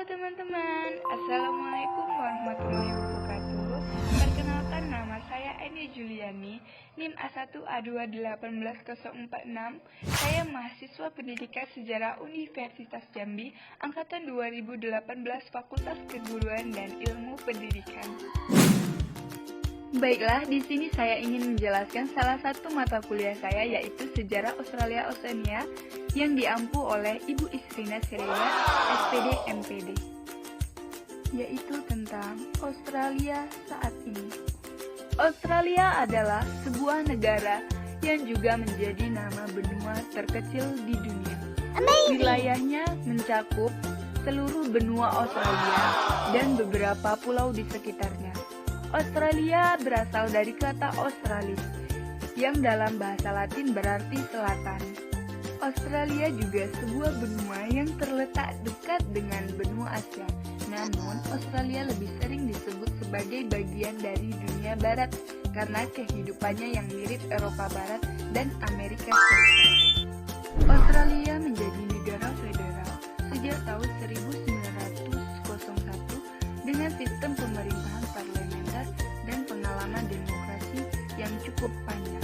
teman-teman, Assalamualaikum warahmatullahi wabarakatuh. Perkenalkan, nama saya Eni Juliani, NIM A1A2181046. Saya mahasiswa Pendidikan Sejarah Universitas Jambi, Angkatan 2018, Fakultas Keguruan dan Ilmu Pendidikan. Baiklah, di sini saya ingin menjelaskan salah satu mata kuliah saya, yaitu Sejarah Australia Oceania yang diampu oleh Ibu Isrina Siregar, SPD MPD, yaitu tentang Australia saat ini. Australia adalah sebuah negara yang juga menjadi nama benua terkecil di dunia. Wilayahnya mencakup seluruh benua Australia dan beberapa pulau di sekitarnya. Australia berasal dari kata Australis, yang dalam bahasa Latin berarti selatan. Australia juga sebuah benua yang terletak dekat dengan benua Asia. Namun, Australia lebih sering disebut sebagai bagian dari dunia barat karena kehidupannya yang mirip Eropa Barat dan Amerika Serikat. Australia menjadi negara federal sejak tahun 1901 dengan sistem pemerintahan parlementer dan pengalaman demokrasi yang cukup panjang.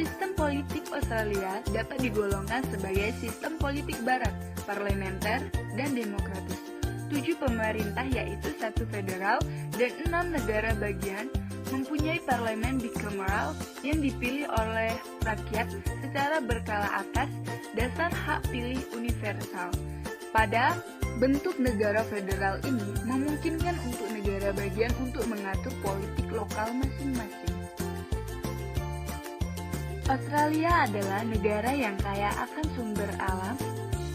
Sistem politik Australia dapat digolongkan sebagai sistem politik barat, parlementer, dan demokratis. 7 pemerintah, yaitu 1 federal dan 6 negara bagian, mempunyai parlemen bicameral yang dipilih oleh rakyat secara berkala atas dasar hak pilih universal. Pada bentuk negara federal ini memungkinkan untuk negara bagian untuk mengatur politik lokal masing-masing. Australia adalah negara yang kaya akan sumber alam,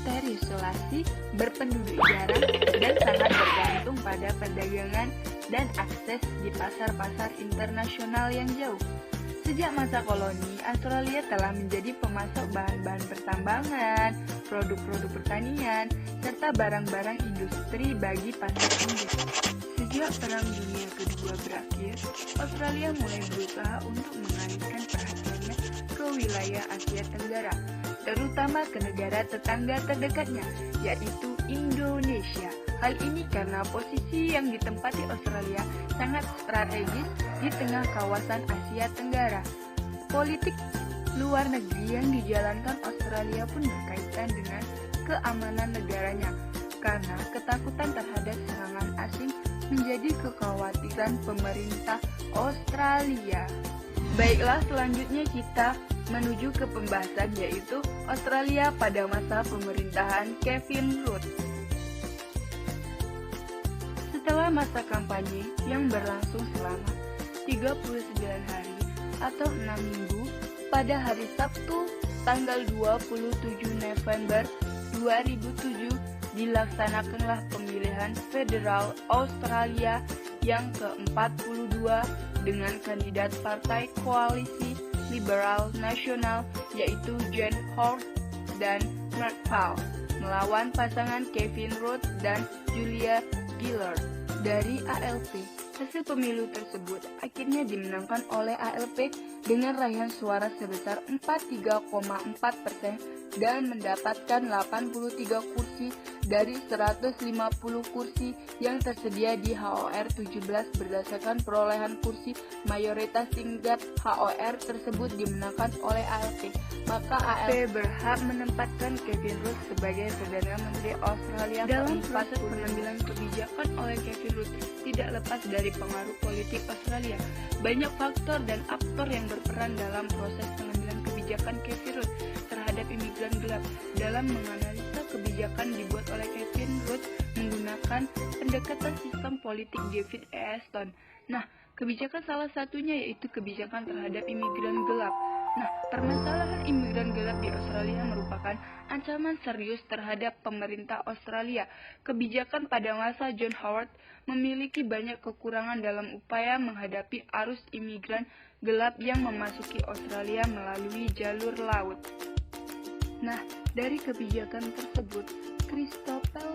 terisolasi, berpenduduk jarang, dan sangat bergantung pada perdagangan dan akses di pasar-pasar internasional yang jauh. Sejak masa koloni, Australia telah menjadi pemasok bahan-bahan pertambangan, produk-produk pertanian, serta barang-barang industri bagi pasar Inggris. Sejak Perang Dunia Kedua berakhir, Australia mulai berusaha untuk mengalihkan perhatiannya ke wilayah Asia Tenggara, terutama ke negara tetangga terdekatnya, yaitu Indonesia. Hal ini karena posisi yang ditempati Australia sangat strategis di tengah kawasan Asia Tenggara. Politik luar negeri yang dijalankan Australia pun berkaitan dengan keamanan negaranya, karena ketakutan terhadap serangan asing menjadi kekhawatiran pemerintah Australia. Baiklah, selanjutnya kita menuju ke pembahasan, yaitu Australia pada masa pemerintahan Kevin Rudd. Setelah masa kampanye yang berlangsung selama 39 hari atau 6 minggu, pada hari Sabtu tanggal 27 November 2007 dilaksanakanlah pemilihan federal Australia yang ke-42 dengan kandidat Partai Koalisi Liberal Nasional, yaitu John Howard dan Mark Powell, melawan pasangan Kevin Rudd dan Julia Gillard dari ALP. Hasil pemilu tersebut akhirnya dimenangkan oleh ALP dengan raihan suara sebesar 43,4% dan mendapatkan 83 kursi dari 150 kursi yang tersedia di HOR 17 berdasarkan perolehan kursi mayoritas tingkat HOR tersebut dimenangkan oleh ALP. Maka ALP berhak menempatkan Kevin Rudd sebagai Perdana Menteri Australia. Dalam proses pengambilan kebijakan oleh Kevin Rudd tidak lepas dari pengaruh politik Australia. Banyak faktor dan aktor yang berperan dalam proses pengambilan kebijakan Kevin Rudd terhadap imigran gelap. Dalam menganalisa kebijakan dibuat oleh Kevin Rudd menggunakan pendekatan sistem politik David Aston. Nah, kebijakan salah satunya yaitu kebijakan terhadap imigran gelap. Nah, permasalahan imigran gelap di Australia merupakan ancaman serius terhadap pemerintah Australia. Kebijakan pada masa John Howard memiliki banyak kekurangan dalam upaya menghadapi arus imigran gelap yang memasuki Australia melalui jalur laut. Nah, dari kebijakan tersebut, Christopher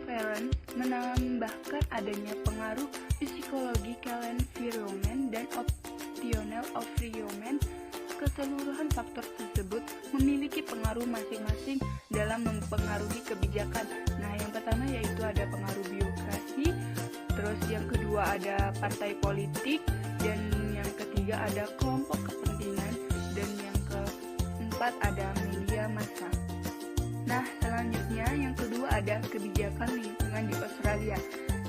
Ference menambahkan adanya pengaruh psikological environment dan optional environment keseluruhan faktor tersebut memiliki pengaruh masing-masing dalam mempengaruhi kebijakan. Nah, yang pertama yaitu ada pengaruh birokrasi, terus yang kedua ada partai politik, dan yang ketiga ada kelompok kepentingan, dan yang keempat ada media massa. Nah, selanjutnya yang kedua ada kebijakan lingkungan di Australia.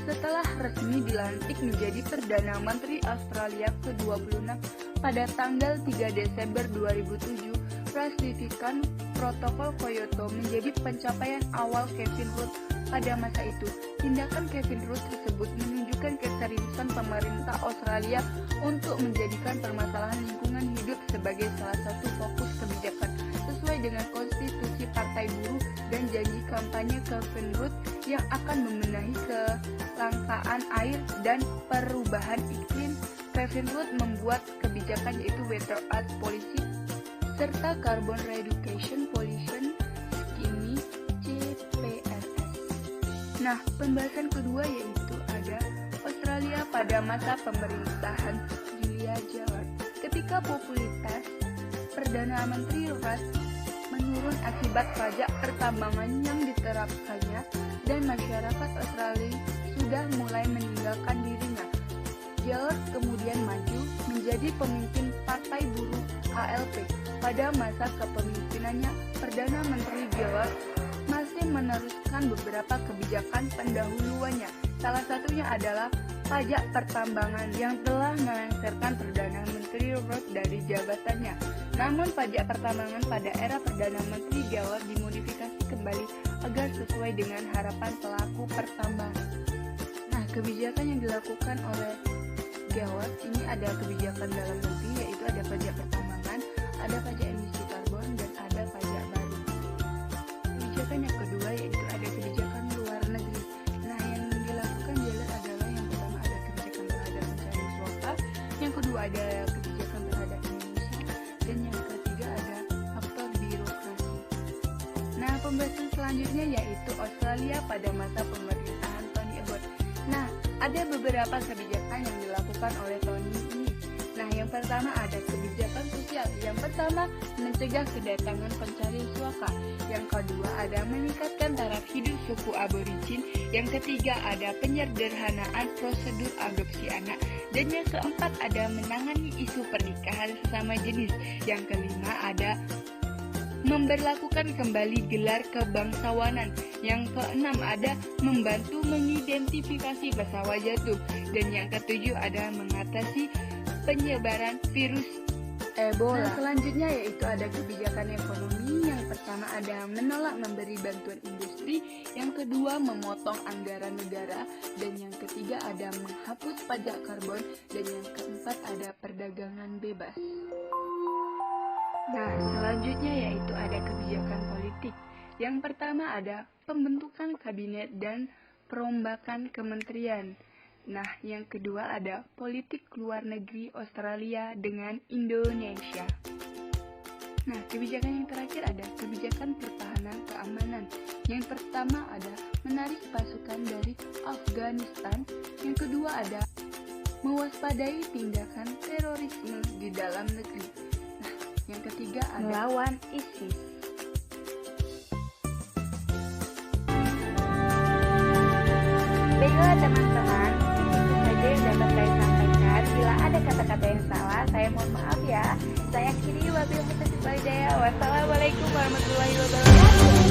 Setelah resmi dilantik menjadi Perdana Menteri Australia ke-26 pada tanggal 3 Desember 2007, ratifikan Protokol Kyoto menjadi pencapaian awal Kevin Rudd pada masa itu. Tindakan Kevin Rudd tersebut menunjukkan keseriusan pemerintah Australia untuk menjadikan permasalahan lingkungan hidup sebagai salah satu fokus kebijakan sesuai dengan konstitusi Partai Buruh dan janji kampanye Kevin Rudd yang akan membenahi kelangkaan air dan perubahan iklim. Kevin Rudd membuat kebijakan yaitu Water Art Policy serta Carbon Reduction Pollution Scheme (CPRS). Nah, pembahasan kedua yaitu ada Australia pada masa pemerintahan Julia Gillard. Ketika popularitas Perdana Menteri Rudd menurun akibat pajak pertambangan yang diterapkannya dan masyarakat Australia sudah mulai meninggalkan dirinya. Gillard kemudian maju menjadi pemimpin Partai Buruh ALP. Pada masa kepemimpinannya, Perdana Menteri Gillard masih meneruskan beberapa kebijakan pendahuluannya. Salah satunya adalah pajak pertambangan yang telah melengsarkan Perdana Menteri Rudd dari jabatannya. Namun pajak pertambangan pada era Perdana Menteri Gillard dimodifikasi kembali agar sesuai dengan harapan pelaku pertambangan. Nah, kebijakan yang dilakukan oleh Gillard ini ada kebijakan dalam negeri yaitu ada pajak pertambangan, ada pajak emisi karbon, dan ada pajak baru. Kebijakan yang kedua yaitu ada kebijakan luar negeri. Nah, yang dilakukan Gillard adalah yang pertama ada kebijakan terhadap pencarian swasta, yang kedua ada kebijakan terhadap Indonesia, dan yang ketiga ada faktor birokrasi. Nah, pembahasan selanjutnya yaitu Australia pada masa pemerintahan Tony Abbott. Nah, ada beberapa kebijakan yang dilakukan oleh Tony ini. Nah, yang pertama ada kebijakan sosial. Yang pertama, mencegah kedatangan pencari suaka. Yang kedua, ada meningkatkan taraf hidup suku aborigin. Yang ketiga, ada penyederhanaan prosedur adopsi anak. Dan yang keempat, ada menangani isu pernikahan sesama jenis. Yang kelima, ada memberlakukan kembali gelar kebangsawanan. Yang keenam ada membantu mengidentifikasi pesawat jatuh. Dan yang ketujuh ada mengatasi penyebaran virus Ebola. Nah, selanjutnya yaitu ada kebijakan ekonomi. Yang pertama ada menolak memberi bantuan industri. Yang kedua memotong anggaran negara. Dan yang ketiga ada menghapus pajak karbon. Dan yang keempat ada perdagangan bebas. Nah, selanjutnya yaitu ada kebijakan politik. Yang pertama ada pembentukan kabinet dan perombakan kementerian. Nah, yang kedua ada politik luar negeri Australia dengan Indonesia. Nah, kebijakan yang terakhir ada kebijakan pertahanan keamanan. Yang pertama ada menarik pasukan dari Afghanistan. Yang kedua ada mewaspadai tindakan terorisme di dalam negeri. Nah, yang ketiga ada melawan ISIS. Baiklah teman-teman, itu saja yang dapat saya sampaikan. Bila ada kata-kata yang salah, saya mohon maaf ya. Saya akhiri wabillahi taufiq wal hidayah. Wassalamualaikum warahmatullahi wabarakatuh.